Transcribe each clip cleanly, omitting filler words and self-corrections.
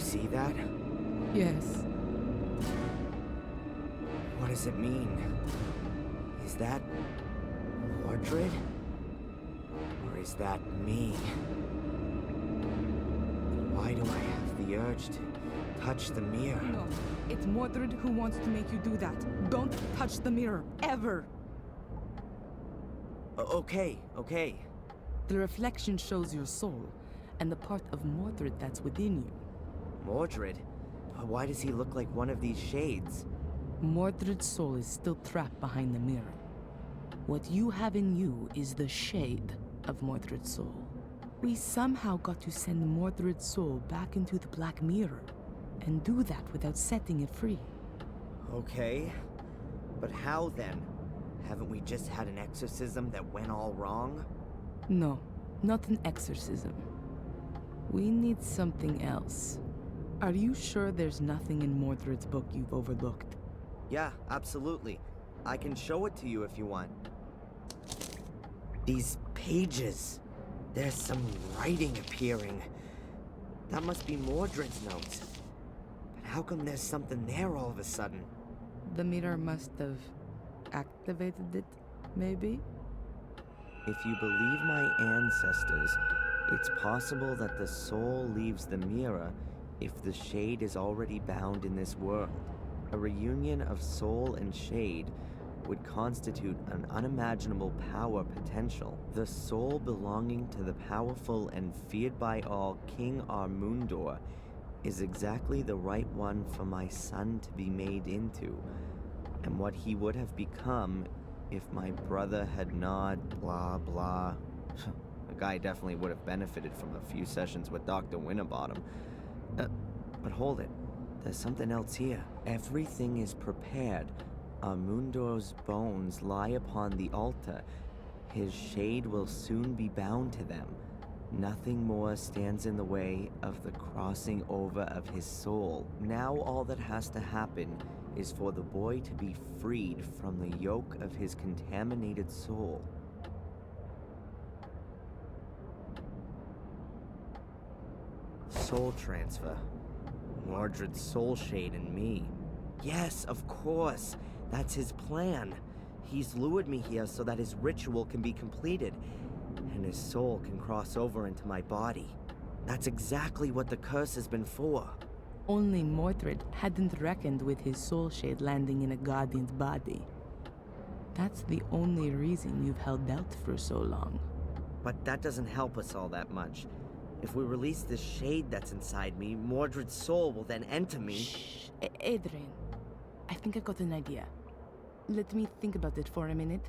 see that? Yes. What does it mean? Is that Mordred? Or is that me? Why do I have the urge to touch the mirror? No, it's Mordred who wants to make you do that. Don't touch the mirror, ever! Okay. The reflection shows your soul, and the part of Mordred that's within you. Mordred? Why does he look like one of these shades? Mordred's soul is still trapped behind the mirror. What you have in you is the shade of Mordred's soul. We somehow got to send Mordred's soul back into the Black Mirror, and do that without setting it free. Okay, but how then? Haven't we just had an exorcism that went all wrong? No, not an exorcism. We need something else. Are you sure there's nothing in Mordred's book you've overlooked? Yeah, absolutely. I can show it to you if you want. These pages. There's some writing appearing. That must be Mordred's notes. But how come there's something there all of a sudden? The mirror must have activated it, maybe? If you believe my ancestors, it's possible that the soul leaves the mirror if the shade is already bound in this world. A reunion of soul and shade would constitute an unimaginable power potential. The soul belonging to the powerful and feared by all King Armundor is exactly the right one for my son to be made into, and what he would have become if my brother had not blah blah. The guy definitely would have benefited from a few sessions with Dr. Winterbottom. But hold it, there's something else here. Everything is prepared. Armundor's bones lie upon the altar. His shade will soon be bound to them. Nothing more stands in the way of the crossing over of his soul. Now all that has to happen is for the boy to be freed from the yoke of his contaminated soul. Soul transfer. Mordred's soul shade in me. Yes, of course. That's his plan. He's lured me here so that his ritual can be completed, and his soul can cross over into my body. That's exactly what the curse has been for. Only Mordred hadn't reckoned with his soul shade landing in a guardian's body. That's the only reason you've held out for so long. But that doesn't help us all that much. If we release this shade that's inside me, Mordred's soul will then enter me. Shh, Adrian. I think I got an idea. Let me think about it for a minute.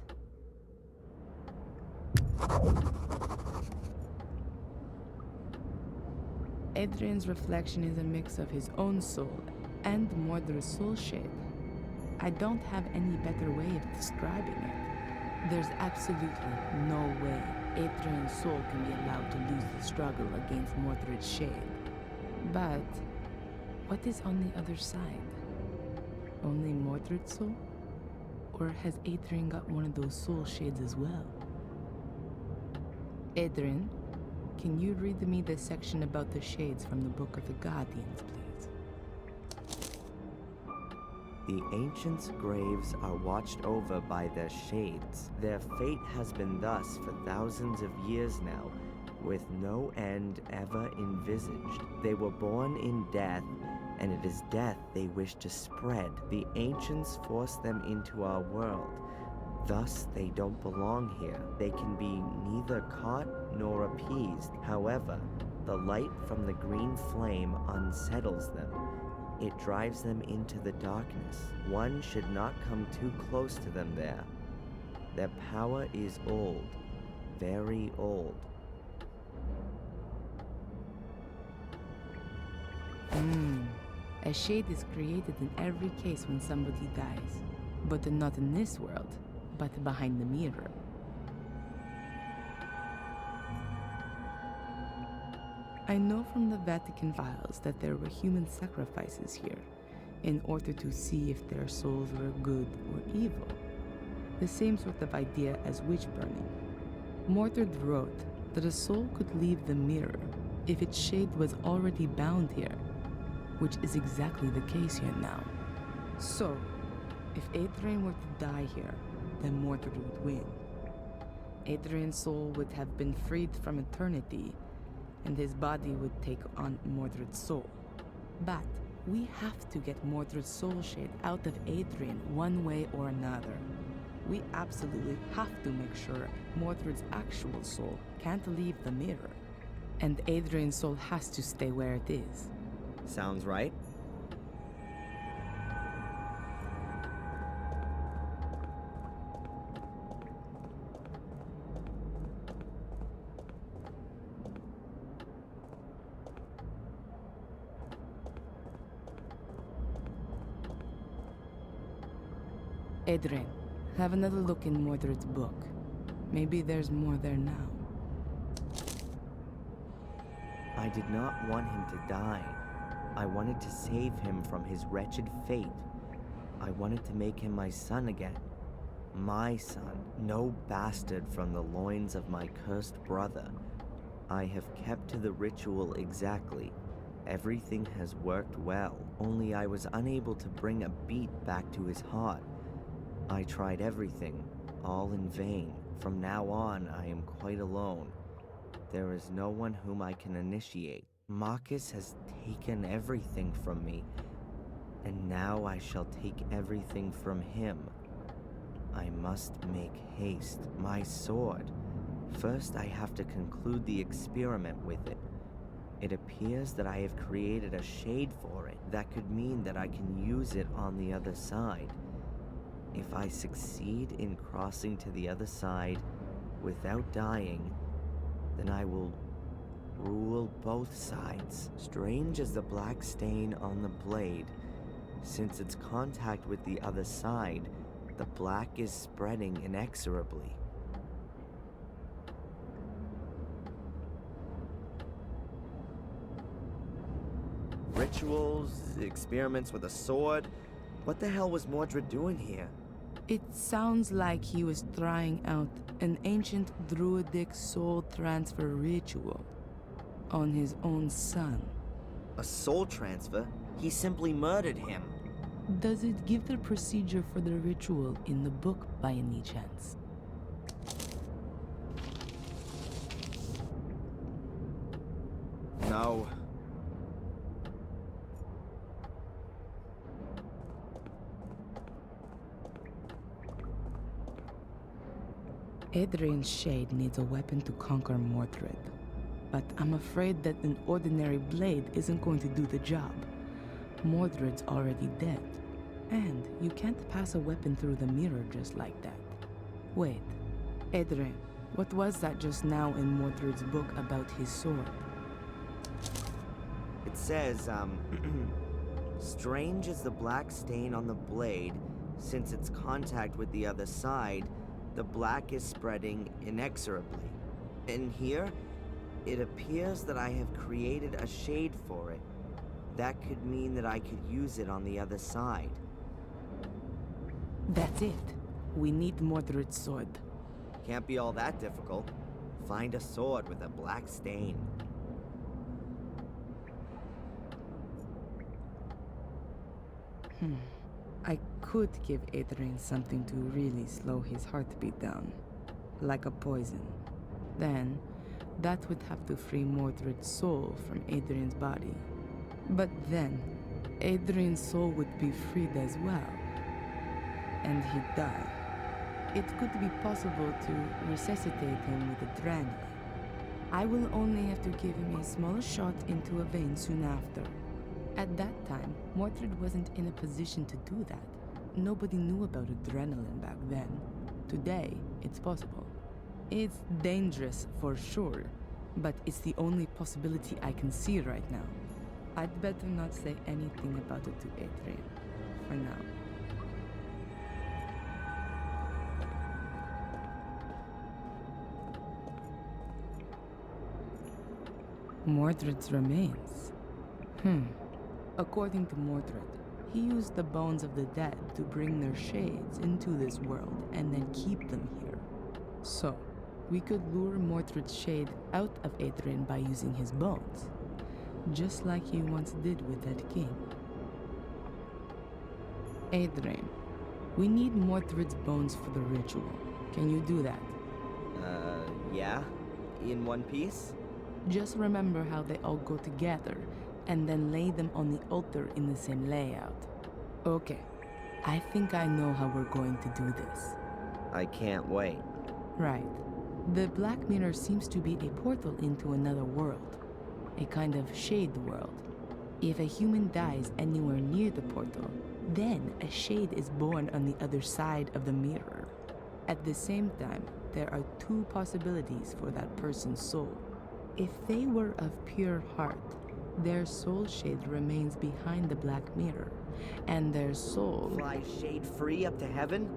Adrian's reflection is a mix of his own soul and Mordred's soul shade. I don't have any better way of describing it. There's absolutely no way Adrian's soul can be allowed to lose the struggle against Mordred's shade. But what is on the other side? Only Mordred's soul? Or has Adrian got one of those soul shades as well? Adrian, can you read me the section about the shades from the Book of the Guardians, please? The ancients' graves are watched over by their shades. Their fate has been thus for thousands of years now, with no end ever envisaged. They were born in death, and it is death they wish to spread. The ancients forced them into our world. Thus, they don't belong here. They can be neither caught nor appeased. However, the light from the green flame unsettles them. It drives them into the darkness. One should not come too close to them there. Their power is old, very old. A shade is created in every case when somebody dies. But not in this world, but behind the mirror. I know from the Vatican files that there were human sacrifices here, in order to see if their souls were good or evil. The same sort of idea as witch burning. Mordred wrote that a soul could leave the mirror if its shade was already bound here, which is exactly the case here now. So, if Adrian were to die here, then Mordred would win. Adrian's soul would have been freed from eternity, and his body would take on Mordred's soul. But we have to get Mordred's soul shade out of Adrian one way or another. We absolutely have to make sure Mordred's actual soul can't leave the mirror. And Adrian's soul has to stay where it is. Sounds right. Adrian, have another look in Mordred's book. Maybe there's more there now. I did not want him to die. I wanted to save him from his wretched fate. I wanted to make him my son again. My son, no bastard from the loins of my cursed brother. I have kept to the ritual exactly. Everything has worked well, only I was unable to bring a beat back to his heart. I tried everything, all in vain. From now on, I am quite alone. There is no one whom I can initiate. Marcus has taken everything from me, and now I shall take everything from him. I must make haste. My sword. First, I have to conclude the experiment with it. It appears that I have created a shade for it. That could mean that I can use it on the other side. If I succeed in crossing to the other side without dying, then I will rule both sides. Strange as the black stain on the blade, since its contact with the other side, the black is spreading inexorably. Rituals, experiments with a sword. What the hell was Mordred doing here? It sounds like he was trying out an ancient druidic soul transfer ritual on his own son. A soul transfer? He simply murdered him. Does it give the procedure for the ritual in the book by any chance? No. Adrian's shade needs a weapon to conquer Mordred, but I'm afraid that an ordinary blade isn't going to do the job. Mordred's already dead, and you can't pass a weapon through the mirror just like that. Wait, Adrian, what was that just now in Mordred's book about his sword? It says, strange as the black stain on the blade, since its contact with the other side, the black is spreading inexorably. And here, it appears that I have created a shade for it. That could mean that I could use it on the other side. That's it. We need Mordred's sword. Can't be all that difficult. Find a sword with a black stain. I could give Adrian something to really slow his heartbeat down, like a poison. Then, that would have to free Mordred's soul from Adrian's body. But then, Adrian's soul would be freed as well, and he'd die. It could be possible to resuscitate him with adrenaline. I will only have to give him a small shot into a vein soon after. At that time, Mordred wasn't in a position to do that. Nobody knew about adrenaline back then. Today, it's possible. It's dangerous for sure, but it's the only possibility I can see right now. I'd better not say anything about it to Adrian, for now. Mordred's remains. According to Mordred, he used the bones of the dead to bring their shades into this world and then keep them here. So, we could lure Mordred's shade out of Adrian by using his bones. just like you once did with that king. Adrian, we need Mordred's bones for the ritual. Can you do that? Yeah? In one piece? Just remember how they all go together, and then lay them on the altar in the same layout. Okay, I think I know how we're going to do this. I can't wait. Right. The Black Mirror seems to be a portal into another world, a kind of shade world. If a human dies anywhere near the portal, then a shade is born on the other side of the mirror. At the same time, there are two possibilities for that person's soul. If they were of pure heart, their soul shade remains behind the Black Mirror, and their soul... Fly shade free up to heaven?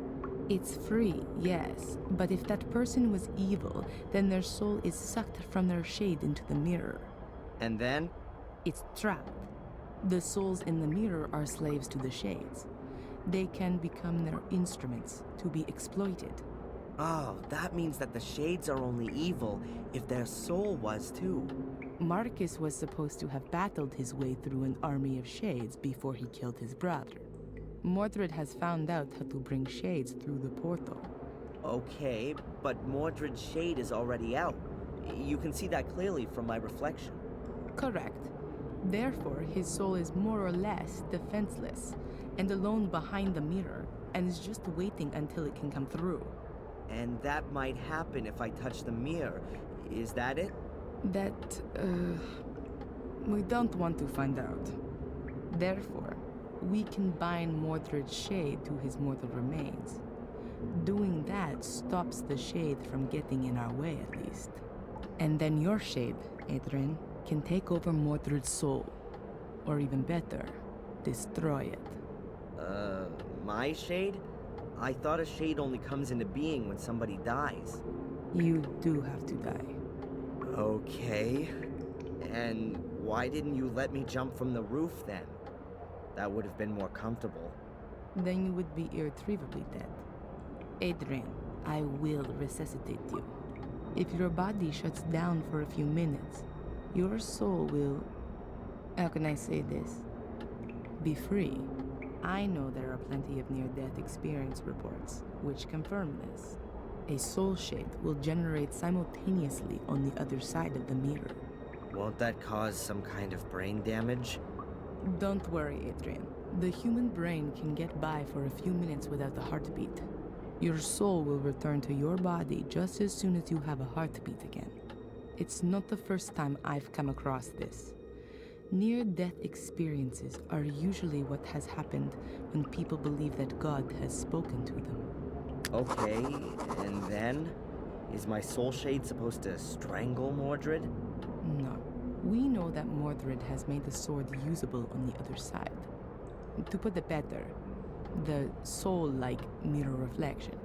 It's free, yes, but if that person was evil, then their soul is sucked from their shade into the mirror. And then? It's trapped. The souls in the mirror are slaves to the shades. They can become their instruments to be exploited. Oh, that means that the shades are only evil if their soul was too. Marcus was supposed to have battled his way through an army of shades before he killed his brother. Mordred has found out how to bring shades through the portal. Okay, but Mordred's shade is already out. You can see that clearly from my reflection. Correct. Therefore, his soul is more or less defenseless and alone behind the mirror, and is just waiting until it can come through. And that might happen if I touch the mirror. Is that it? We don't want to find out. Therefore, we can bind Mordred's shade to his mortal remains. Doing that stops the shade from getting in our way, at least. And then your shade, Adrian, can take over Mordred's soul. Or even better, destroy it. My shade? I thought a shade only comes into being when somebody dies. You do have to die. Okay. And why didn't you let me jump from the roof then? That would have been more comfortable. Then you would be irretrievably dead. Adrian, I will resuscitate you. If your body shuts down for a few minutes, your soul will... How can I say this? Be free. I know there are plenty of near-death experience reports, which confirm this. A soul shade will generate simultaneously on the other side of the mirror. Won't that cause some kind of brain damage? Don't worry, Adrian. The human brain can get by for a few minutes without a heartbeat. Your soul will return to your body just as soon as you have a heartbeat again. It's not the first time I've come across this. Near-death experiences are usually what has happened when people believe that God has spoken to them. Okay, and then? Is my soul shade supposed to strangle Mordred? No. We know that Mordred has made the sword usable on the other side. To put it better, the soul-like mirror reflection.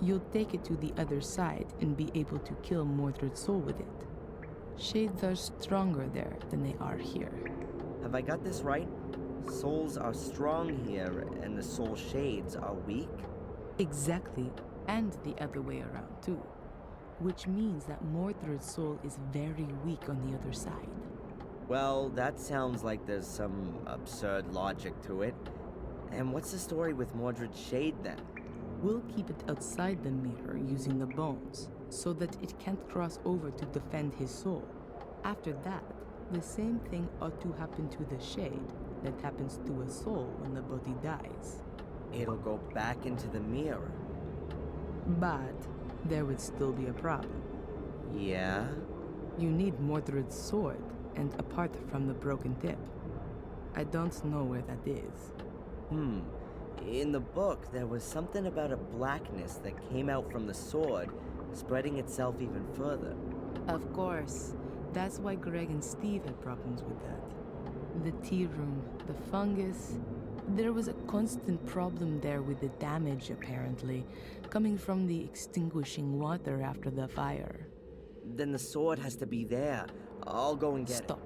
You'll take it to the other side and be able to kill Mordred's soul with it. Shades are stronger there than they are here. Have I got this right? Souls are strong here, and the soul shades are weak? Exactly, and the other way around too. Which means that Mordred's soul is very weak on the other side. Well, that sounds like there's some absurd logic to it. And what's the story with Mordred's shade then? We'll keep it outside the mirror using the bones, so that it can't cross over to defend his soul. After that, the same thing ought to happen to the shade that happens to a soul when the body dies. It'll go back into the mirror. But there would still be a problem. Yeah? You need Mordred's sword, and apart from the broken tip. I don't know where that is. In the book, there was something about a blackness that came out from the sword, spreading itself even further. Of course. That's why Greg and Steve had problems with that. The tea room, the fungus. There was a constant problem there with the damage, apparently, coming from the extinguishing water after the fire. Then the sword has to be there. I'll go and get it. Stop.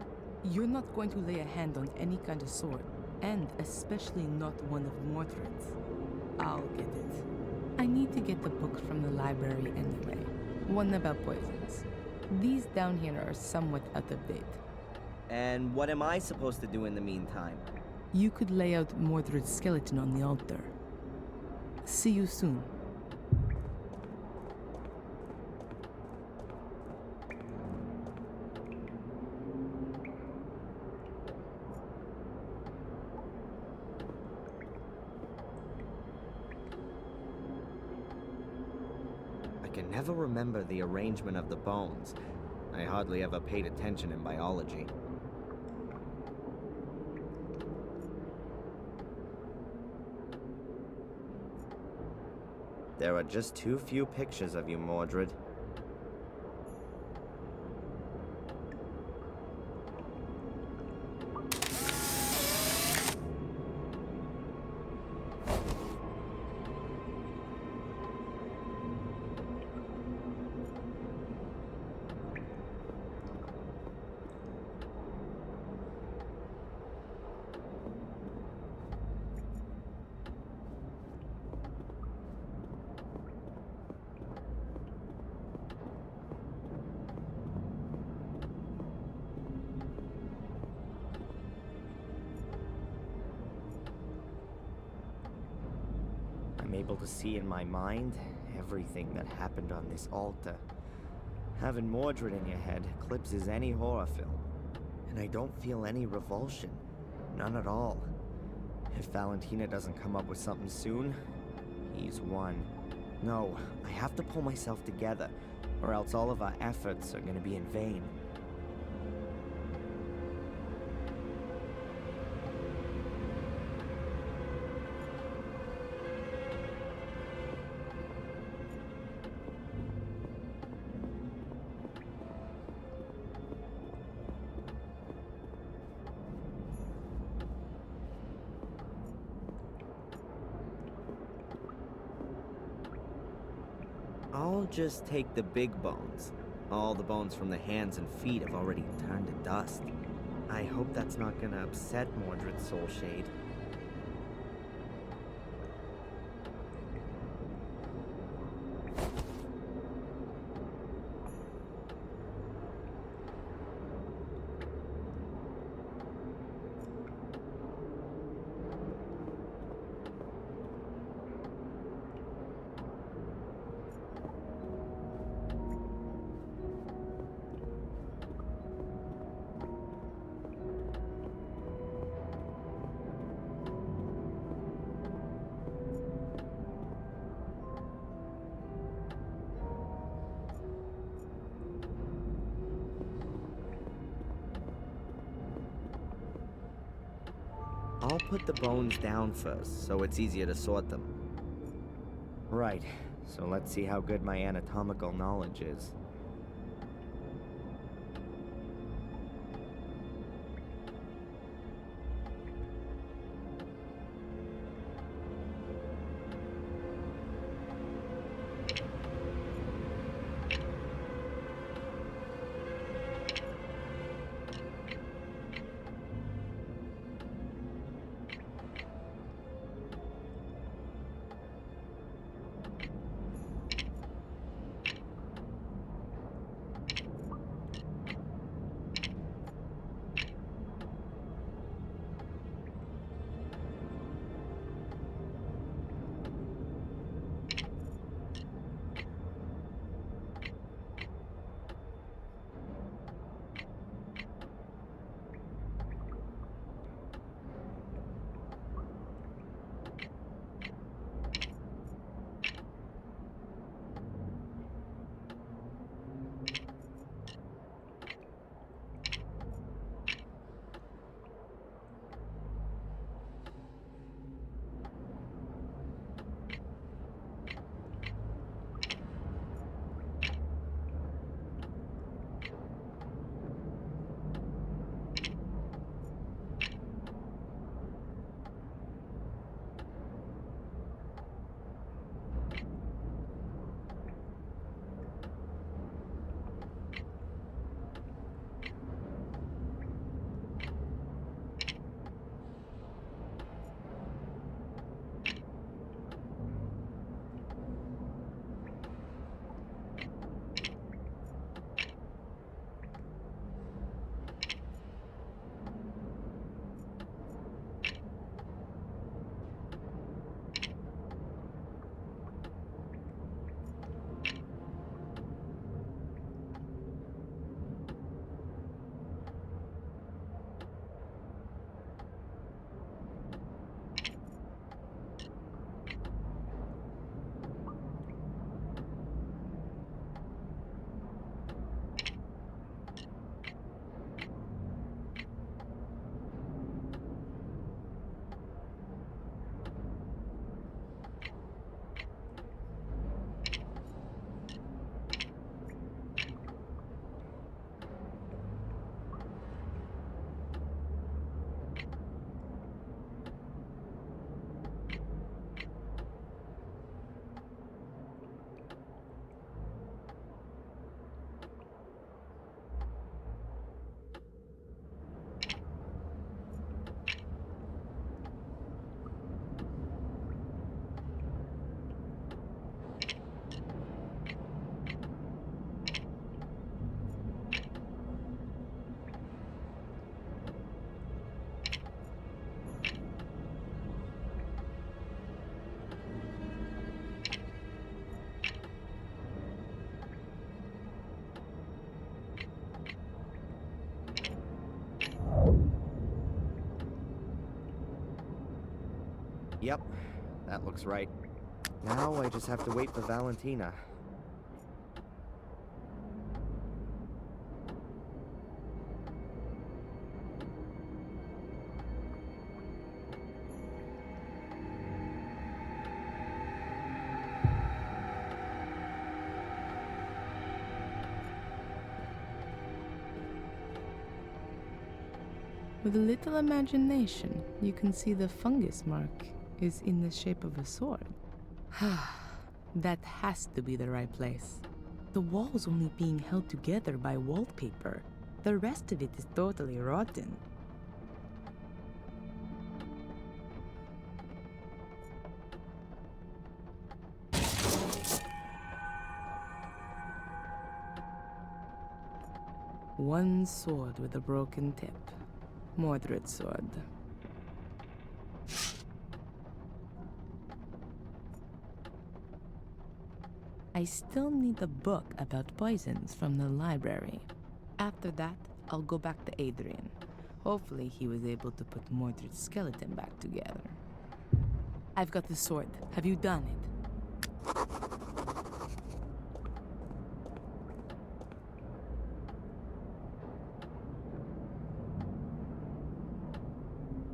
You're not going to lay a hand on any kind of sword, and especially not one of Mordred's. I'll get it. I need to get the book from the library anyway. One about poisons. These down here are somewhat out of date. And what am I supposed to do in the meantime? You could lay out Mordred's skeleton on the altar. See you soon. I can never remember the arrangement of the bones. I hardly ever paid attention in biology. There are just too few pictures of you, Mordred. I'm able to see in my mind everything that happened on this altar. Having Mordred in your head eclipses any horror film. And I don't feel any revulsion. None at all. If Valentina doesn't come up with something soon, he's won. No, I have to pull myself together, or else all of our efforts are gonna be in vain. I'll just take the big bones. All the bones from the hands and feet have already turned to dust. I hope that's not gonna upset Mordred's soul shade. I'll put the bones down first, so it's easier to sort them. Right, so let's see how good my anatomical knowledge is. Yep, that looks right. Now I just have to wait for Valentina. With a little imagination, you can see the fungus mark is in the shape of a sword. That has to be the right place. The wall's only being held together by wallpaper. The rest of it is totally rotten. One sword with a broken tip. Mordred's sword. I still need the book about poisons from the library. After that, I'll go back to Adrian. Hopefully he was able to put Mordred's skeleton back together. I've got the sword. Have you done it?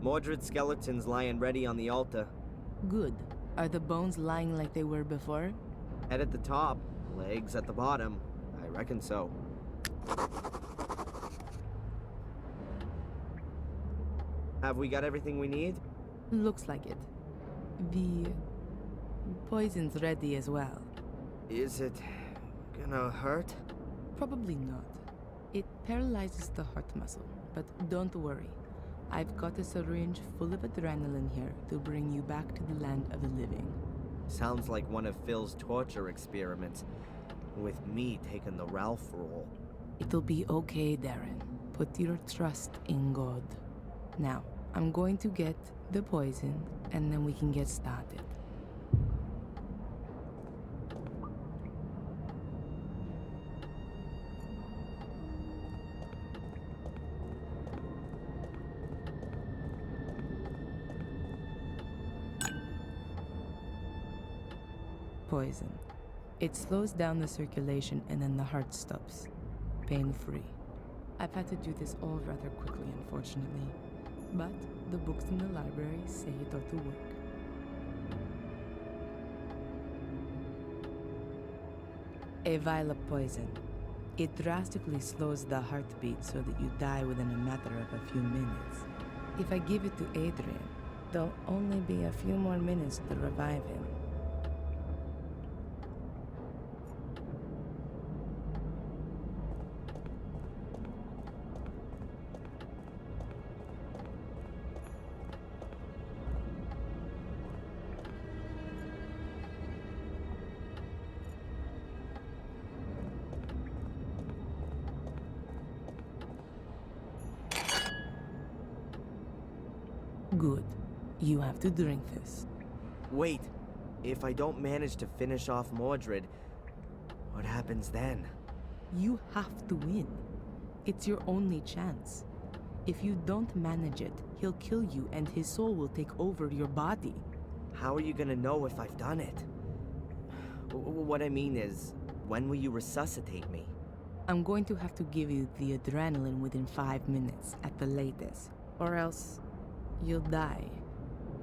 Mordred's skeleton's lying ready on the altar. Good. Are the bones lying like they were before? Head at the top, legs at the bottom. I reckon so. Have we got everything we need? Looks like it. The poison's ready as well. Is it gonna hurt? Probably not. It paralyzes the heart muscle, but don't worry. I've got a syringe full of adrenaline here to bring you back to the land of the living. Sounds like one of Phil's torture experiments, with me taking the Ralph role. It'll be okay, Darren. Put your trust in God. Now, I'm going to get the poison, and then we can get started. Poison. It slows down the circulation and then the heart stops. Pain-free. I've had to do this all rather quickly, unfortunately. But the books in the library say it ought to work. A vial of poison. It drastically slows the heartbeat so that you die within a matter of a few minutes. If I give it to Adrian, there'll only be a few more minutes to revive him. Good. You have to drink this. Wait, if I don't manage to finish off Mordred, what happens then? You have to win. It's your only chance. If you don't manage it, he'll kill you and his soul will take over your body. How are you gonna know if I've done it? What I mean is, when will you resuscitate me? I'm going to have to give you the adrenaline within 5 minutes at the latest, or else you'll die.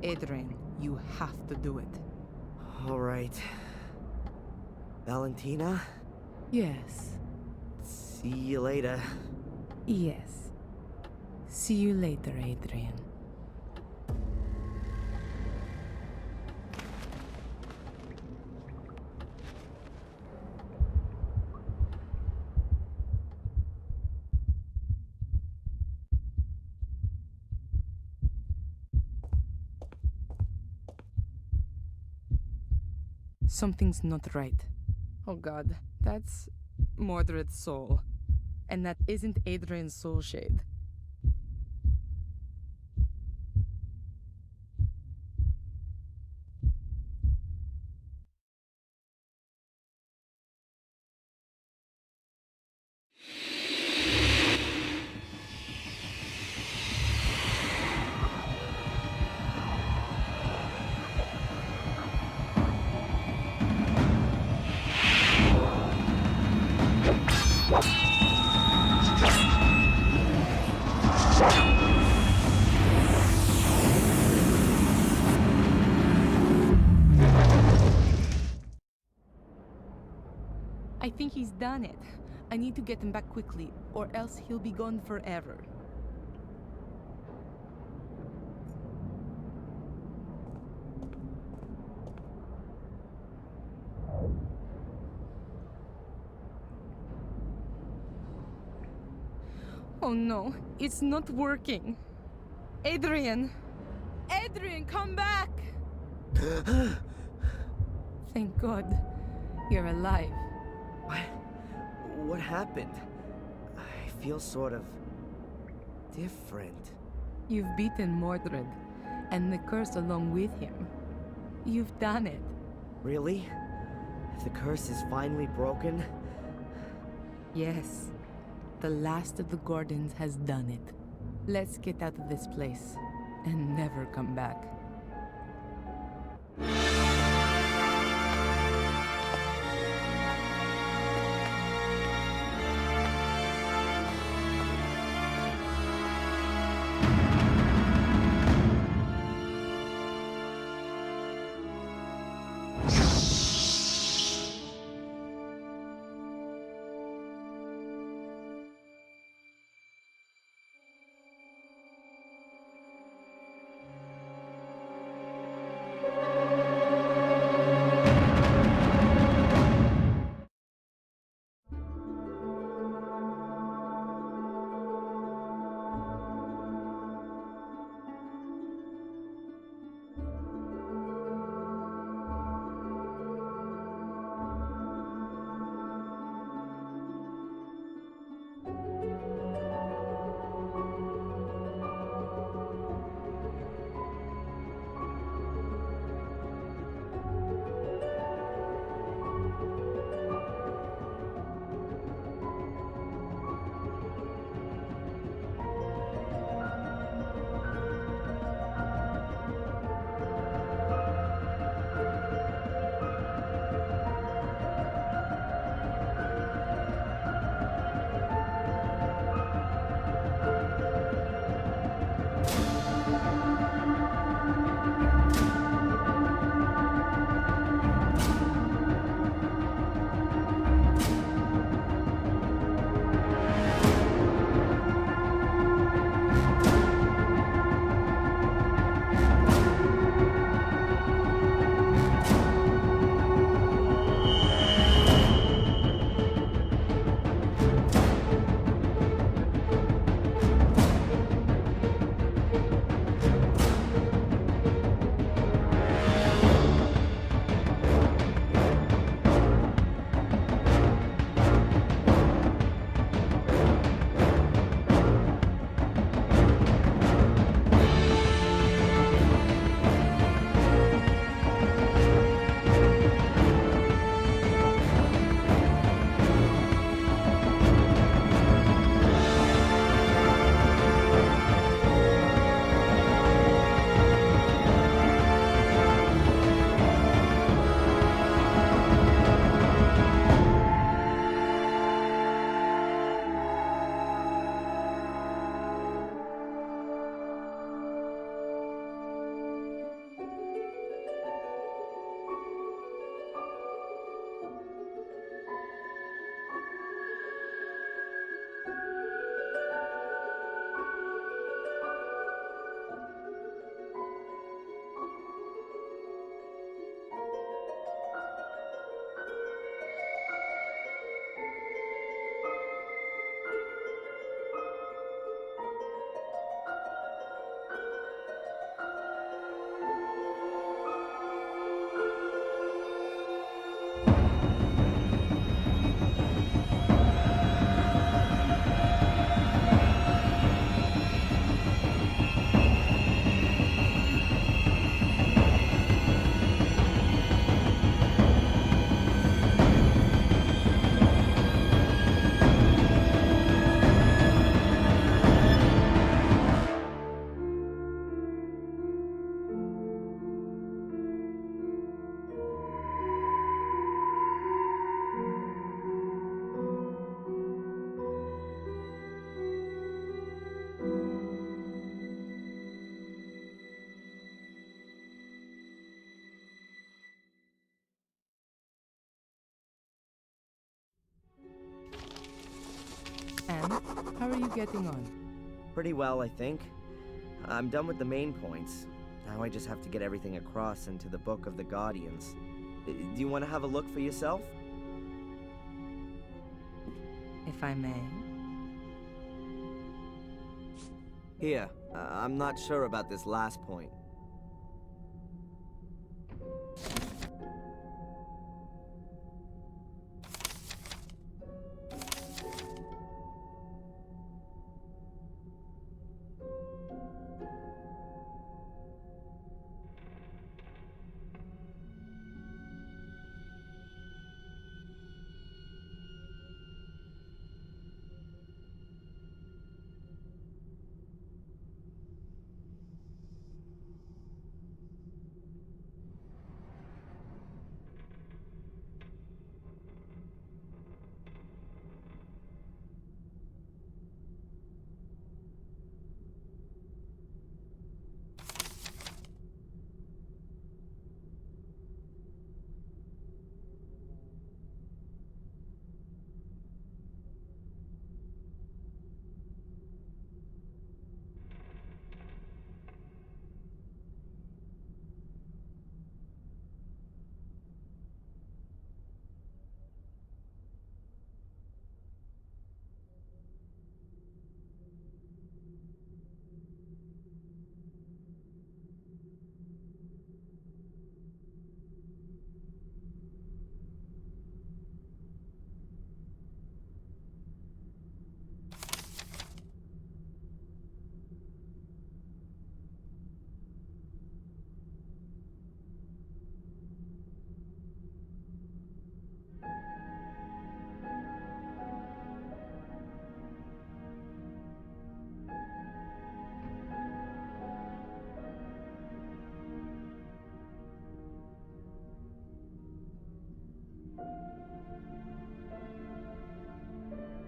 Adrian, you have to do it. All right. Valentina? Yes. See you later. Yes. See you later, Adrian. Something's not right. Oh god, that's Mordred's soul. And that isn't Adrian's soul shade. I think he's done it. I need to get him back quickly, or else he'll be gone forever. Oh no, it's not working. Adrian! Adrian, come back! Thank God, you're alive. What happened? I feel sort of different. You've beaten Mordred, and the curse along with him. You've done it. Really? The curse is finally broken? Yes, the last of the Gordons has done it. Let's get out of this place and never come back. And how are you getting on? Pretty well, I think. I'm done with the main points. Now I just have to get everything across into the Book of the Guardians. Do you want to have a look for yourself? If I may. Here, I'm not sure about this last point.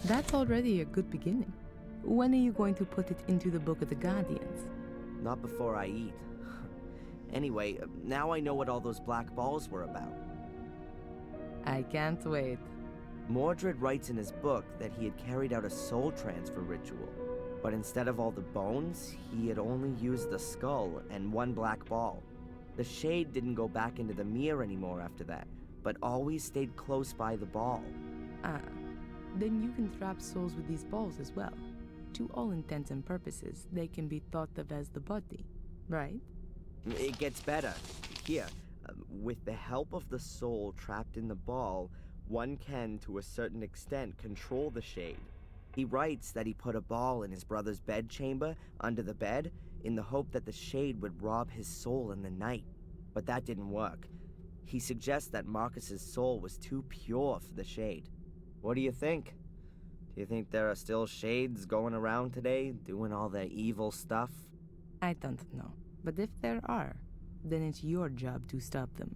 That's already a good beginning. When are you going to put it into the Book of the Guardians? Not before I eat. Anyway, now I know what all those black balls were about. I can't wait. Mordred writes in his book that he had carried out a soul transfer ritual, but instead of all the bones, he had only used the skull and one black ball. The shade didn't go back into the mirror anymore after that, but always stayed close by the ball. Ah, then you can trap souls with these balls as well. To all intents and purposes, they can be thought of as the body, right? It gets better. Here, with the help of the soul trapped in the ball, one can, to a certain extent, control the shade. He writes that he put a ball in his brother's bedchamber, under the bed, in the hope that the shade would rob his soul in the night. But that didn't work. He suggests that Marcus's soul was too pure for the shade. What do you think? Do you think there are still shades going around today, doing all their evil stuff? I don't know. But if there are, then it's your job to stop them.